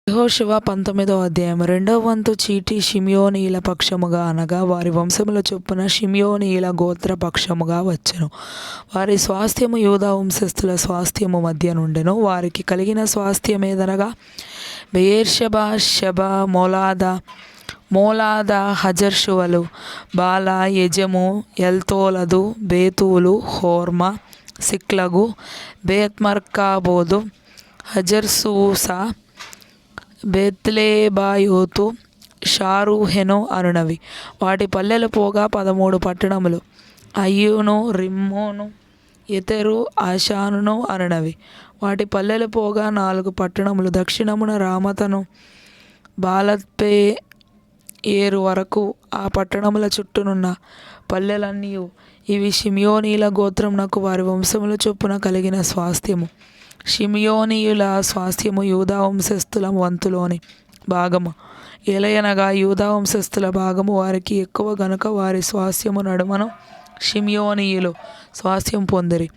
యెహోషువ 19వ అధ్యాయం. రెండవ వంతు చీటి షిమ్యోనీయుల పక్షముగా అనగా వారి వంశముల చొప్పున షిమ్యోనీయుల గోత్ర పక్షముగా వచ్చెను. వారి స్వాస్థ్యము యూదా వంశస్థుల స్వాస్థ్యము మధ్య నుండెను. వారికి కలిగిన స్వాస్థ్యమేదనగా బెయేర్షెబా, షెబా, మోలాద, హజర్షువలు, బాలా, యెజెము, ఎల్తోలదు, బేతూలు, హోర్మా, సిక్లగు, బేత్మర్కాబోదు, హజర్సూసా, బేత్లెబాయోతు, షారూహెను అనునవి. వాటి పల్లెలు పోగా 13 పట్టణములు. అయ్యూను, రిమ్మోను, ఎతెరు, ఆషానును అనునవి. వాటి పల్లెలు పోగా 4 పట్టణములు. దక్షిణమున రామతను బాలత్బెయేరు వరకు ఆ పట్టణముల చుట్టూనున్న పల్లెలన్నీయు. ఇవి షిమ్యోనీయుల గోత్రమునకు వారి వంశముల చొప్పున కలిగిన స్వాస్థ్యము. షిమ్యోనీయుల స్వాస్థ్యము యూదా వంశస్థుల వంతులోని భాగము. ఏలయనగా యూదా వంశస్థుల భాగము వారికి ఎక్కువ గనుక వారి స్వాస్థ్యము నడుమను షిమ్యోనీయులు స్వాస్థ్యం పొందిరి.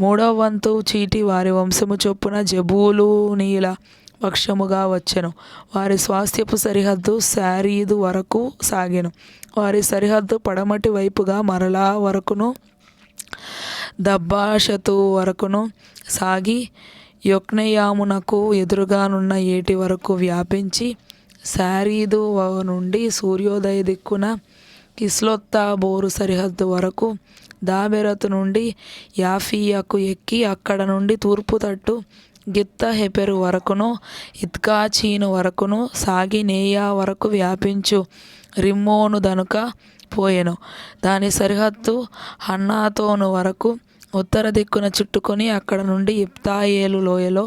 3వ వంతు చీటి వారి వంశము చొప్పున జెబూలూనీయుల పక్షముగా వచ్చెను. వారి స్వాస్థ్యపు సరిహద్దు శారీదు వరకు సాగెను. వారి సరిహద్దు పడమటి వైపుగా మరలా వరకును దబ్బాషతు వరకును సాగి యొక్నెయామునకు ఎదురుగానున్న ఏటి వరకు వ్యాపించి శారీదు నుండి సూర్యోదయ దిక్కున కిస్లోత్తాబోరు సరిహద్దు వరకు దాబెరతు నుండి యాఫీయకు ఎక్కి అక్కడ నుండి తూర్పు తట్టు గిత్త హెపెరు వరకును ఇత్కాచీను వరకును సాగి నేయా వరకు వ్యాపించు రిమ్మోను దనుక పోయెను. దాని సరిహద్దు హన్నాతోను వరకు ఉత్తర దిక్కున చుట్టుకొని అక్కడ నుండి ఇప్తాయేలు లోయలో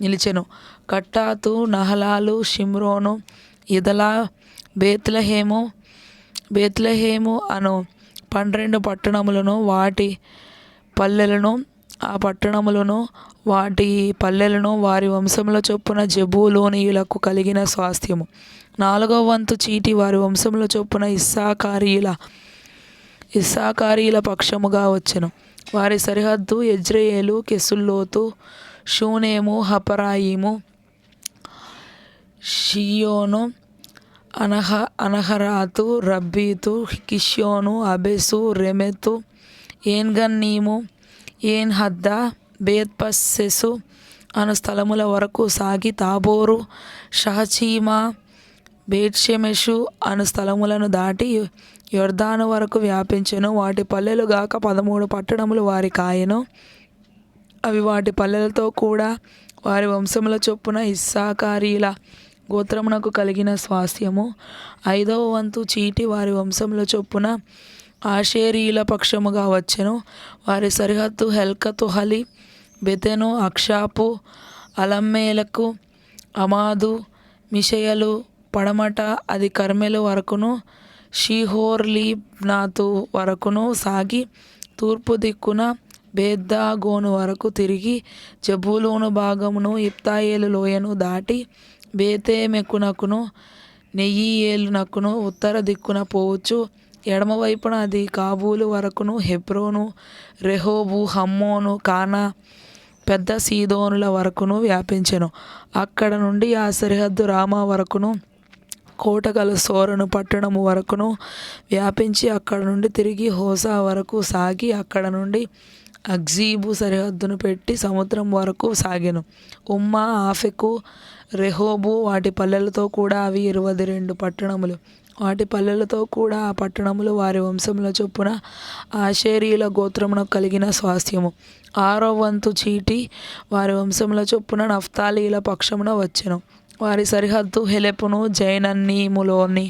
నిలిచెను. కట్టాతు, నహలాలు, షిమ్రోను, ఇదలా, బేత్లెహేము అను 12 పట్టణములను వాటి పల్లెలను, ఆ పట్టణములను వాటి పల్లెలను వారి వంశముల చొప్పున జెబూలూనీయులకు కలిగిన స్వాస్థ్యము. 4వ వంతు చీటి వారి వంశముల చొప్పున ఇస్సాకారీల పక్షముగా వచ్చెను. వారి సరిహద్దు యెజ్రెయేలు, Chesulloth, షూనేము, Hapharaim, Shion, Anaharath, Rabbith, కిష్యోను, అబెసు, రెమెతు, ఏన్గన్నీము, Enhaddah, Bethpazzez అను స్థలముల వరకు సాగి తాబోరు, షహచీమా, బేత్షెమెషు అను స్థలములను దాటి యొర్దాను వరకు వ్యాపించెను. వాటి పల్లెలు గాక 13 పట్టణములు వారి కాయెను. అవి వాటి పల్లెలతో కూడా వారి వంశముల చొప్పున ఇస్సాకారీల గోత్రమునకు కలిగిన స్వాస్థ్యము. 5వ వంతు చీటి వారి వంశముల చొప్పున ఆషేరీయుల పక్షముగా వచ్చెను. వారి సరిహద్దు హెల్కతుహలి, బెతెను, అక్షాపు, అలమ్మేలకు, అమాదు, మిషయలు పడమట అది కర్మెలు వరకును షీహోర్లీబ్నాతు వరకును సాగి తూర్పు దిక్కున బేత్దాగోను వరకు తిరిగి జెబూలూను భాగమును ఇప్తాయేలు లోయను దాటి బేతేమెకునకును నెయీయేలునకును ఉత్తర దిక్కున పోవచ్చు. ఎడమవైపున అది కాబూలు వరకును హెబ్రోను, రెహోబు, హమ్మోను, కానా, పెద్ద సీదోనుల వరకును వ్యాపించెను. అక్కడ నుండి ఆ సరిహద్దు రామా వరకును కోటగల సోరను పట్టణము వరకును వ్యాపించి అక్కడ నుండి తిరిగి హోసా వరకు సాగి అక్కడ నుండి అక్జీబు సరిహద్దును పెట్టి సముద్రం వరకు సాగెను. ఉమ్మా, ఆఫెకు, రెహోబు వాటి పల్లెలతో కూడా అవి 22 పట్టణములు. వాటి పల్లెలతో కూడా ఆ పట్టణములు వారి వంశముల చొప్పున ఆషేరీయుల గోత్రమునకు కలిగిన స్వాస్థ్యము. 6వ వంతు చీటి వారి వంశముల చొప్పున నఫ్తాలీల పక్షమున వచ్చెను. వారి సరిహద్దు హెలెపును, జైనన్నీములోని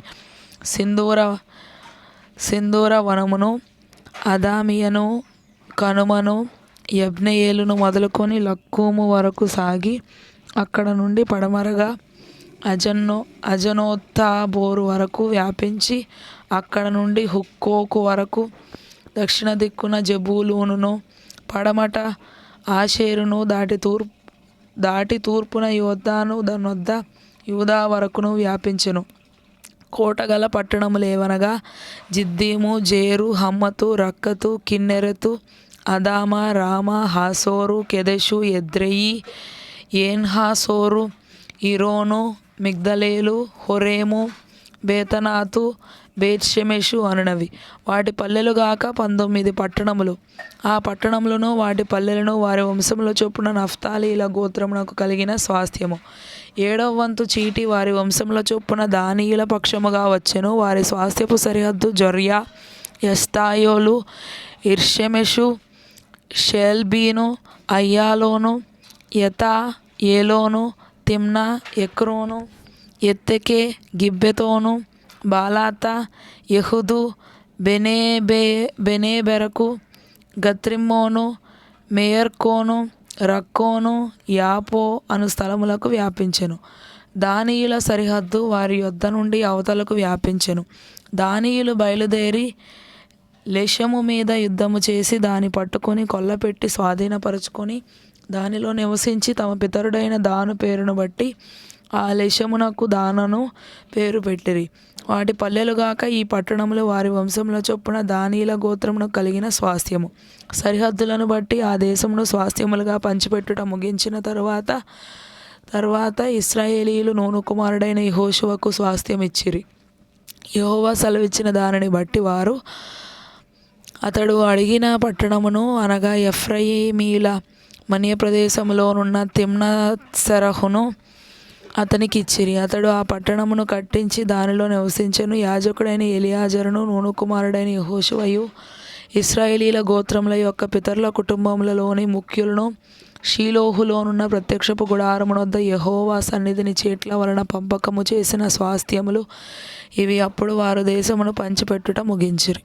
సింధూర వనమును, అదామియను, కనుమను, యబ్నెయేలును మొదలుకొని లక్కూము వరకు సాగి అక్కడ నుండి పడమరగా అజనోత్తాబోరు వరకు వ్యాపించి అక్కడ నుండి హుక్కోకు వరకు దక్షిణ దిక్కున జెబూలూనును పడమట ఆషేరును దాటి తూర్పున యొర్దాను నొద్ద యూదా వరకును వ్యాపించెను. కోటగల పట్టణములేవనగా జిద్దీము, జేరు, హమ్మతు, రక్కతు, కిన్నెరెతు, అదామా, రామా, హాసోరు, కెదెషు, Edrei, ఏన్హాసోరు, Iron, Migdalel, Horem, Beth Anath, బేత్షెమెషు అనునవి. వాటి పల్లెలుగాక 19 పట్టణములు. ఆ పట్టణములను వాటి పల్లెలను వారి వంశముల చొప్పున నఫ్తాలీల గోత్రమునకు కలిగిన స్వాస్థ్యము. 7వ వంతు చీటి వారి వంశముల చొప్పున దానీయుల పక్షముగా వచ్చెను. వారి స్వాస్థ్యపు సరిహద్దు జొర్యా, ఎష్తాయోలు, ఇర్షెమెషు, షేల్బీను, అయ్యాలోను, యతా, ఏలోను, తిమ్నా, ఎక్రోను, ఎత్తెకే, గిబ్బెతోను, బాలాత, యెహుదు, బెనేబెరకు, గత్రిమ్మోను, మేయర్కోను, రక్కోను, యాపో అను స్థలములకు వ్యాపించెను. దానీయుల సరిహద్దు వారి యొద్ద నుండి అవతలకు వ్యాపించెను. దానీయులు బయలుదేరి లెషము మీద యుద్ధము చేసి దాని పట్టుకొని కొల్లపెట్టి స్వాధీనపరచుకొని దానిలో నివసించి తమ పితరుడైన దాను పేరును బట్టి ఆ లెషమునకు దానను పేరు పెట్టిరి. వాటి పల్లెలుగాక ఈ పట్టణములు వారి వంశముల చొప్పున దానీయుల గోత్రమునకు కలిగిన స్వాస్థ్యము. సరిహద్దులను బట్టి ఆ దేశమును స్వాస్థ్యములుగా పంచిపెట్టుట ముగించిన తరువాత ఇశ్రాయేలీయులు నూను కుమారుడైన యెహోషువకు స్వాస్థ్యం ఇచ్చిరి. యెహోవా సెలవిచ్చిన దానిని బట్టి వారు అతడు అడిగిన పట్టణమును అనగా ఎఫ్రాయిమీల మన్య ప్రదేశములోనున్న తిమ్నత్సెరహును అతనికి ఇచ్చిరి. అతడు ఆ పట్టణమును కట్టించి దానిలో నివసించెను. యాజకుడైన ఎలియాజరును నూను కుమారుడైన యెహోషువయు ఇశ్రాయేలీల గోత్రముల యొక్క పితరుల కుటుంబములలోని ముఖ్యులను షీలోహులోనున్న ప్రత్యక్షపు గుడారమునొద్ద యెహోవా సన్నిధిని చీట్ల వలన పంపకము చేసిన స్వాస్థ్యములు ఇవి. అప్పుడు వారు దేశమును పంచిపెట్టుట ముగించిరి.